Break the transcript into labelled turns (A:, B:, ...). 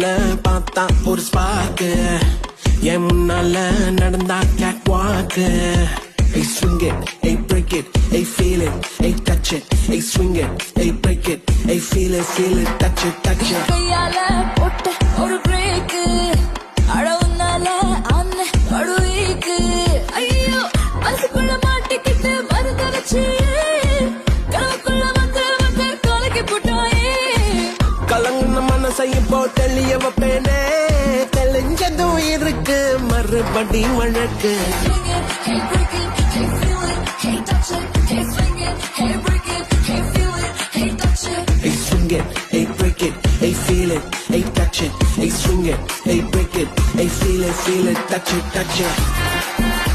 A: கண்ணால பார்த்தா ஒரு ஸ்பார்க்கு என் முன்னால நடந்தா கேட் வாக்கு Hey swing it, hey break it, hey feel it, hey touch it, hey swing it, hey break it, hey feel it, touch it, touch it.
B: கையால போட்ட ஒரு பிரேக் அழவுனால அன்ன படுவீக்கு ஐயோ மனசுக்குள்ள மாட்டிக்கிட்டு மருந்து வச்சு கனவுக்குள்ள வந்து கலக்கி போட்டாயே
A: கலங்குன மனசை இப்போ தெளிய வைப்பேனே தெளிஞ்சதும் இருக்கு மறுபடி வழக்கு
B: Hey break it, hey feel it, hey touch it, hey swing it, hey break it, hey feel it, hey touch it.
A: Hey swing it, hey break it, hey feel it, hey touch it, hey swing it, hey break it, hey feel it, touch it, touch it.